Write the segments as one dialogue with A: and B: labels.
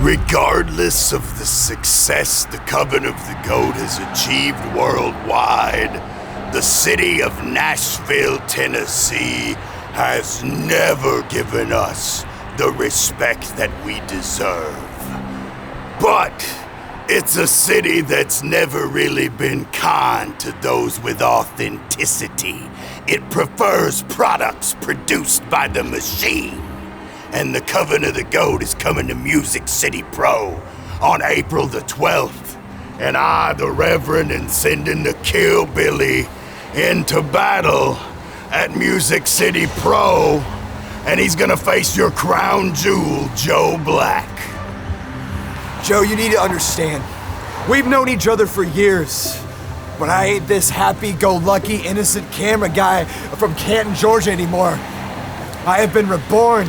A: Regardless of the success the Coven of the Goat has achieved worldwide, the city of Nashville, Tennessee has never given us the respect that we deserve. But it's a city that's never really been kind to those with authenticity. It prefers products produced by the machine. And the Coven of the Goat is coming to Music City Pro on April the 12th. And I, the Reverend, am sending the Killbilly into battle at Music City Pro. And he's gonna face your crown jewel, Joe Black.
B: Joe, you need to understand. We've known each other for years. But I ain't this happy-go-lucky, innocent camera guy from Canton, Georgia anymore. I have been reborn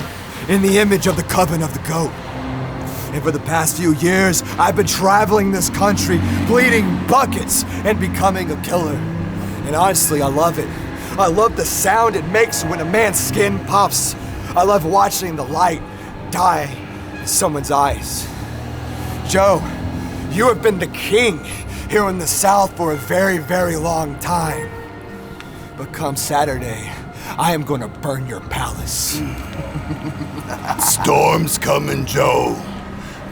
B: in the image of the Coven of the Goat. And for the past few years, I've been traveling this country, bleeding buckets and becoming a killer. And honestly, I love it. I love the sound it makes when a man's skin pops. I love watching the light die in someone's eyes. Joe, you have been the king here in the South for a very, very long time. But come Saturday, I am gonna burn your palace.
A: Storm's coming, Joe.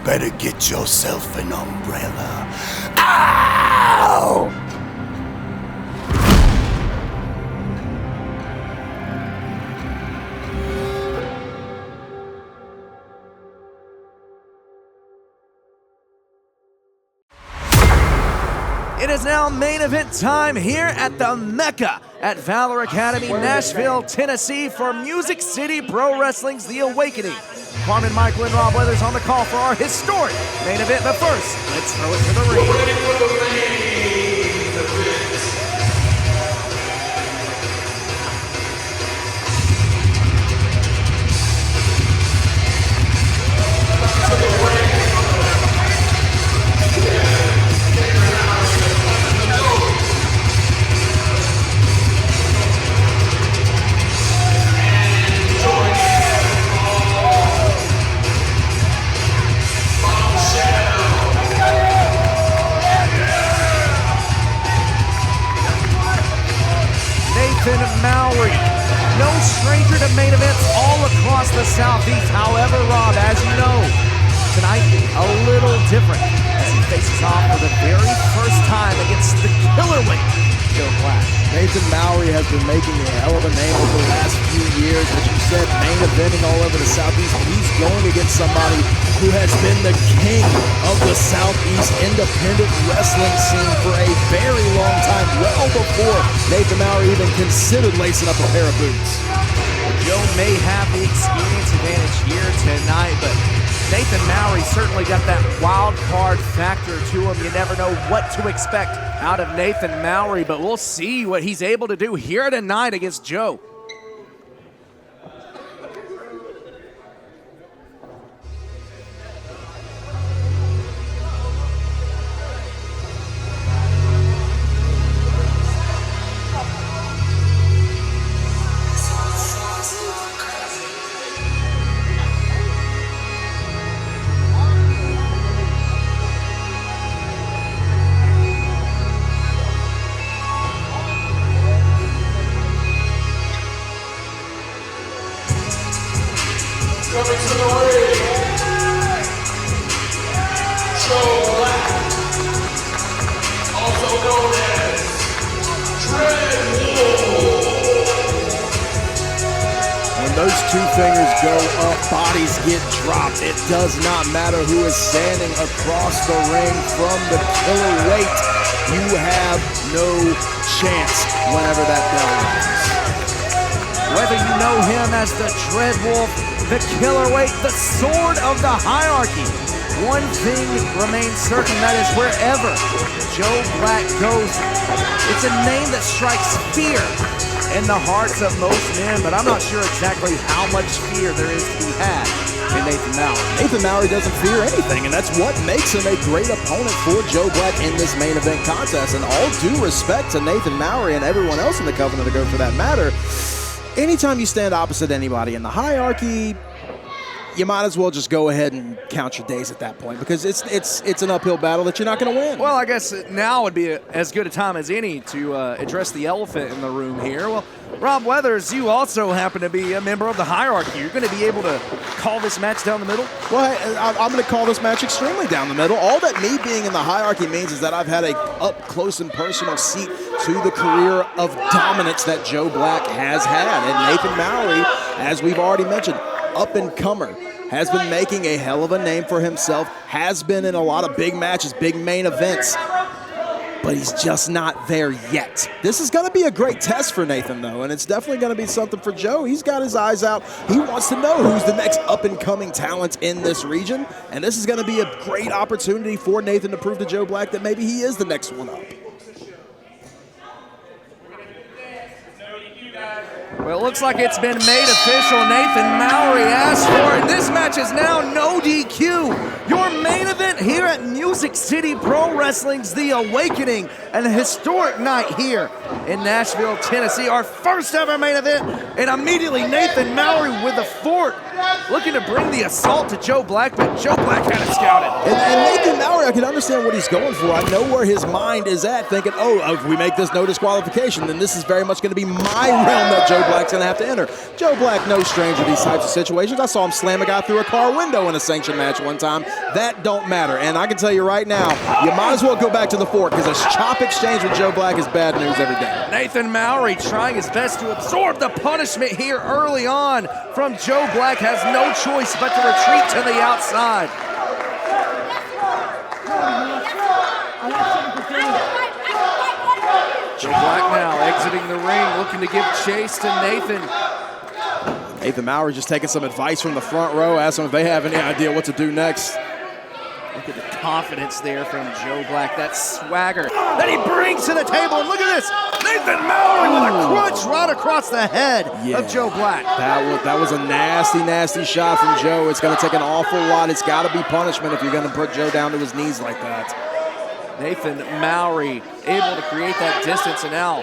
A: Better get yourself an umbrella. Ow!
C: It is now main event time here at the Mecca at Valor Academy, Nashville, Tennessee for Music City Pro Wrestling's The Awakening. Carmen, Michael, and Rob Weathers on the call for our historic main event, but first, let's throw it to the ring. Nathan Mowery, no stranger to main events all across the Southeast. However, Rob, as you know, tonight a little different as he faces off for the very first time against the killerweight, Joe Black.
D: Nathan Mowery has been making a hell of a name over the last few years. As you said, main eventing all over the Southeast. He's going against somebody who has been the king of the Southeast independent wrestling scene for a very long time, well before Nathan Mowery even considered lacing up a pair of boots.
C: Joe may have the experience advantage here tonight, but Nathan Mowery certainly got that wild card factor to him. You never know what to expect out of Nathan Mowery, but we'll see what he's able to do here tonight against Joe.
E: Coming to the ring, Joe Black, also known as
D: When those two fingers go up, bodies get dropped. It does not matter who is standing across the ring from the killer weight. You have no chance whenever that bell rings.
C: Whether you know him as the Dread Wolf, the Killerweight, the Sword of the Hierarchy, one thing remains certain, that is wherever Joe Black goes, it's a name that strikes fear in the hearts of most men, but I'm not sure exactly how much fear there is to be had in Nathan Mowery.
D: Nathan Mowery doesn't fear anything, and that's what makes him a great opponent for Joe Black in this main event contest. And all due respect to Nathan Mowery and everyone else in the Coven of the Goat for that matter, anytime you stand opposite anybody in the hierarchy, you might as well just go ahead and count your days at that point because it's an uphill battle that you're not going to win.
C: Well, I guess now would be as good a time as any to address the elephant in the room here. Well, Rob Weathers, you also happen to be a member of the hierarchy. You're going to be able to call this match down the middle?
D: Well, I'm going to call this match extremely down the middle. All that me being in the hierarchy means is that I've had a up-close and personal seat to the career of dominance that Joe Black has had. And Nathan Mowery, as we've already mentioned, up-and-comer, has been making a hell of a name for himself, has been in a lot of big matches, big main events, but he's just not there yet. This is going to be a great test for Nathan, though, and it's definitely going to be something for Joe. He's got his eyes out. He wants to know who's the next up-and-coming talent in this region, and this is going to be a great opportunity for Nathan to prove to Joe Black that maybe he is the next one up.
C: Well, it looks like it's been made official. Nathan Mowery asked for it. This match is now no DQ. Your main event here at Music City Pro Wrestling's The Awakening, and a historic night here in Nashville, Tennessee. Our first ever main event, and immediately Nathan Mowery with the fort, looking to bring the assault to Joe Black, but Joe Black had it scouted.
D: And Nathan Mowery, I can understand what he's going for. I know where his mind is at, thinking, oh, if we make this no disqualification, then this is very much going to be my realm that Joe Black's going to have to enter. Joe Black, no stranger to these types of situations. I saw him slam a guy through a car window in a sanctioned match one time. That don't matter. And I can tell you right now, you might as well go back to the fort because a chop exchange with Joe Black is bad news every day.
C: Nathan Mowery trying his best to absorb the punishment here early on from Joe Black. Has no choice but to retreat to the outside. Joe Black now exiting the ring, looking to give chase to Nathan.
D: Nathan Mowery just taking some advice from the front row, asking if they have any idea what to do next.
C: Look at the confidence there from Joe Black, that swagger that he brings to the table. And look at this, Nathan Mowery with a crunch right across the head of Joe Black.
D: That was a nasty, nasty shot from Joe. It's going to take an awful lot. It's got to be punishment if you're going to put Joe down to his knees like that.
C: Nathan Mowery able to create that distance, and now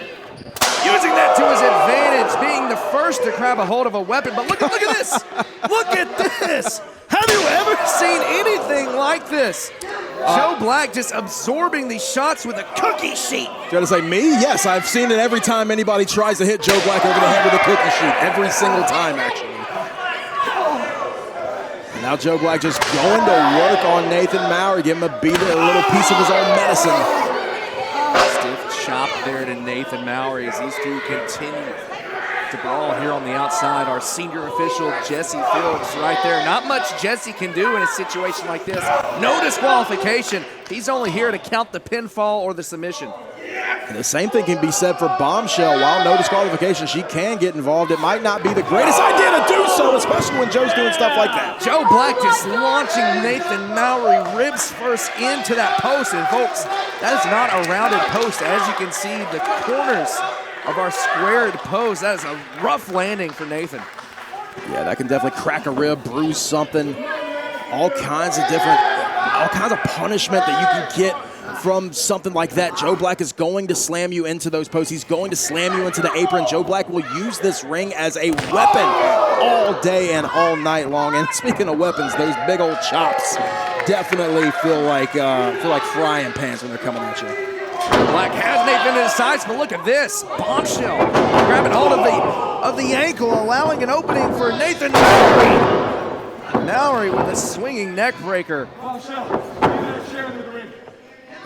C: using that to his advantage, being the first to grab a hold of a weapon. But look at this. Look at this. Have you ever seen anything like this? Joe Black just absorbing these shots with a cookie sheet.
D: Trying to say me? Yes, I've seen it every time anybody tries to hit Joe Black over the head with a cookie sheet. Every single time, actually. And now Joe Black just going to work on Nathan Mowery, give him a little piece of his own medicine.
C: Stiff chop there to Nathan Mowery as these two continue to brawl here on the outside. Our senior official, Jesse Phillips, right there. Not much Jesse can do in a situation like this. No disqualification. He's only here to count the pinfall or the submission.
D: And the same thing can be said for Bombshell. While no disqualification, she can get involved. It might not be the greatest idea to do so, especially when Joe's doing stuff like that.
C: Joe Black just launching Nathan Mowery ribs first into that post. And folks, that is not a rounded post. As you can see, the corners of our squared post, that is a rough landing for Nathan.
D: Yeah, that can definitely crack a rib, bruise something. All kinds of punishment that you can get from something like that. Joe Black is going to slam you into those posts. He's going to slam you into the apron. Joe Black will use this ring as a weapon all day and all night long. And speaking of weapons, those big old chops definitely feel like frying pans when they're coming at you.
C: Black has Nathan in his sights, but look at this. Bombshell grabbing hold of the ankle, allowing an opening for Nathan Mowery. Mowery with a swinging neck breaker.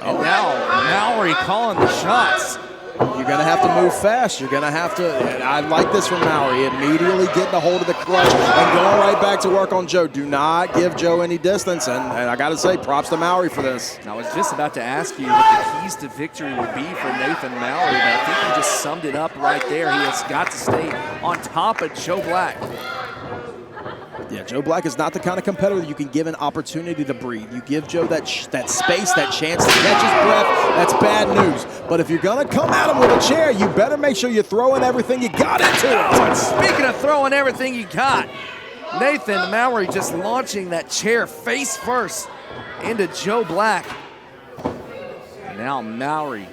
C: And now Mowery calling the shots.
D: You're going to have to move fast. You're going to have to. I like this from Mowery. Immediately getting a hold of the crutch and going right back to work on Joe. Do not give Joe any distance. And I got to say, props to Mowery for this.
C: I was just about to ask you what the keys to victory would be for Nathan Mowery, but I think you just summed it up right there. He has got to stay on top of Joe Black.
D: Yeah, Joe Black is not the kind of competitor you can give an opportunity to breathe. You give Joe that space, that chance to catch his breath, that's bad news. But if you're going to come at him with a chair, you better make sure you're throwing everything you got into it.
C: And speaking of throwing everything you got, Nathan Mowery just launching that chair face first into Joe Black. And now Mowery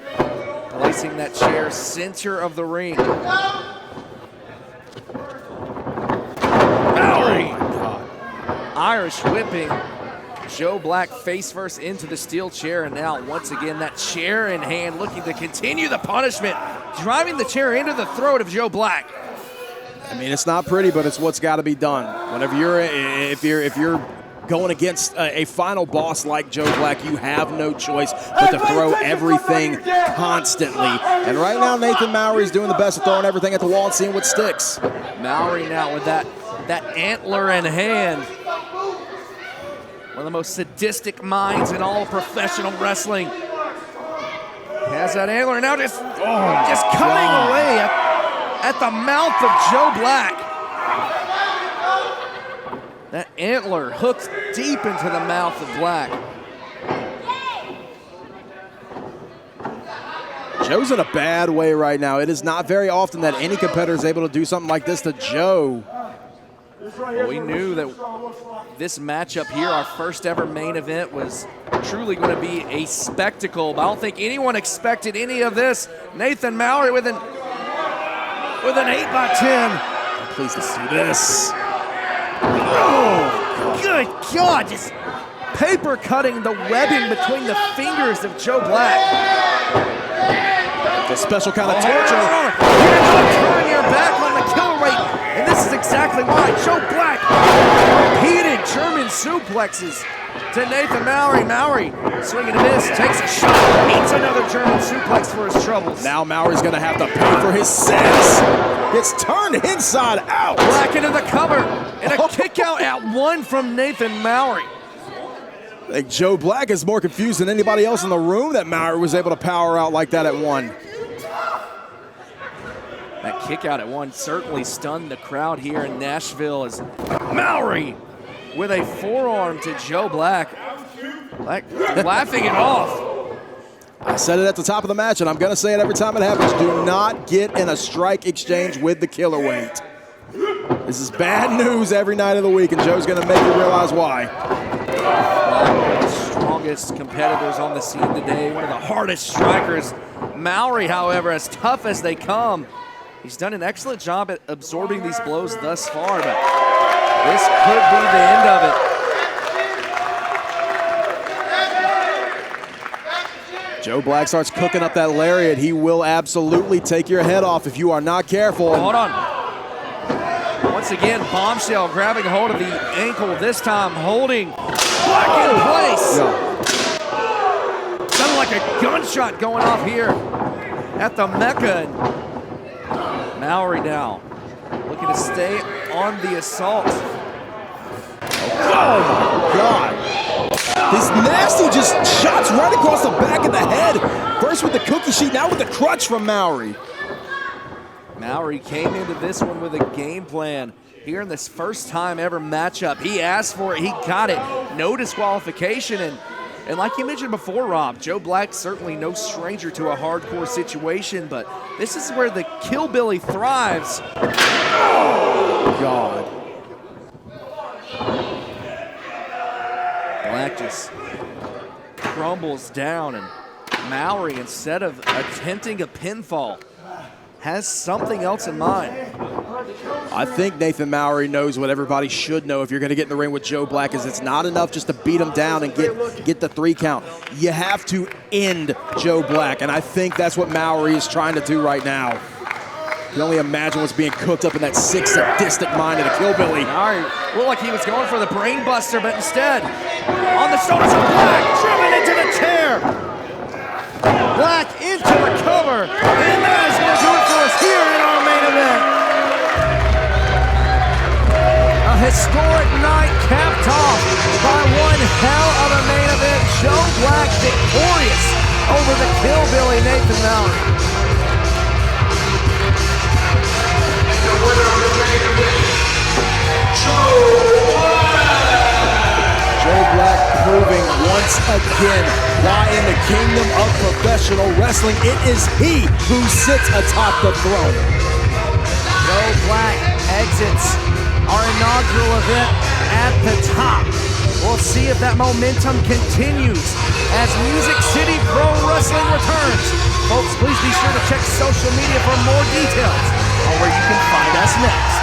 C: placing that chair center of the ring. Mowery Irish whipping Joe Black face first into the steel chair, and now once again that chair in hand, looking to continue the punishment, driving the chair into the throat of Joe Black.
D: I mean, it's not pretty, but it's what's got to be done. Whenever if you're going against a final boss like Joe Black, you have no choice but to throw everything constantly. And right now, Nathan Mowery's doing the best of throwing everything at the wall and seeing what sticks.
C: Mowery now with that antler in hand. One of the most sadistic minds in all of professional wrestling. Has that antler now just cutting away at the mouth of Joe Black. That antler hooked deep into the mouth of Black.
D: Joe's in a bad way right now. It is not very often that any competitor is able to do something like this to Joe.
C: Well, we knew that this matchup here, our first ever main event, was truly going to be a spectacle, but I don't think anyone expected any of this. Nathan Mowery with an 8x10.
D: Please to see this.
C: Oh, good God, just paper cutting the webbing between the fingers of Joe Black.
D: The special kind of torture.
C: Turn your back on the killer weight, and this is exactly why. Joe Black repeated German suplexes to Nathan Mowery. Mowery swinging a miss, takes a shot, meets another German suplex for his troubles.
D: Now Mowery's going to have to pay for his sins. Gets turned inside out.
C: Black into the cover, and a kick out at one from Nathan Mowery.
D: I think Joe Black is more confused than anybody else in the room that Mowery was able to power out like that at one.
C: That kick out at one certainly stunned the crowd here in Nashville as Mowery with a forearm to Joe Black. Black laughing it off.
D: I said it at the top of the match, and I'm going to say it every time it happens. Do not get in a strike exchange with the killer weight. This is bad news every night of the week, and Joe's going to make you realize why.
C: One of the strongest competitors on the scene today, one of the hardest strikers. Mowery, however, as tough as they come, he's done an excellent job at absorbing these blows thus far, but this could be the end of it.
D: Joe Black starts cooking up that lariat. He will absolutely take your head off if you are not careful.
C: Hold on. Once again, Bombshell grabbing hold of the ankle, this time holding Black in place. Sounded like a gunshot going off here at the Mecca. Mowery now looking to stay on the assault.
D: Oh my God. These nasty just shots right across the back of the head. First with the cookie sheet, now with the crutch from Mowery.
C: Mowery came into this one with a game plan. Here in this first time ever matchup, he asked for it, he got it. No disqualification, and like you mentioned before, Rob, Joe Black certainly no stranger to a hardcore situation, but this is where the Killbilly thrives.
D: Oh, God.
C: Black just crumbles down, and Mowery, instead of attempting a pinfall, has something else in mind.
D: I think Nathan Mowery knows what everybody should know if you're going to get in the ring with Joe Black, is it's not enough just to beat him down and get the 3 count. You have to end Joe Black, and I think that's what Mowery is trying to do right now. You can only imagine what's being cooked up in that sick, sadistic mind of the Killbilly.
C: Mowery looked like he was going for the brain buster, but instead, on the shoulders of Black, driven into the chair. Black into the cover, and that is going to do it for us here in our main event. A historic night capped off by one hell of a main event. Joe Black victorious over the Killbilly Nathan Mowery.
E: The winner of the main event, Joe
D: Black proving once again why in the kingdom of professional wrestling it is he who sits atop the throne.
C: Joe Black exits our inaugural event at the top. We'll see if that momentum continues as Music City Pro Wrestling returns. Folks, please be sure to check social media for more details on where you can find us next.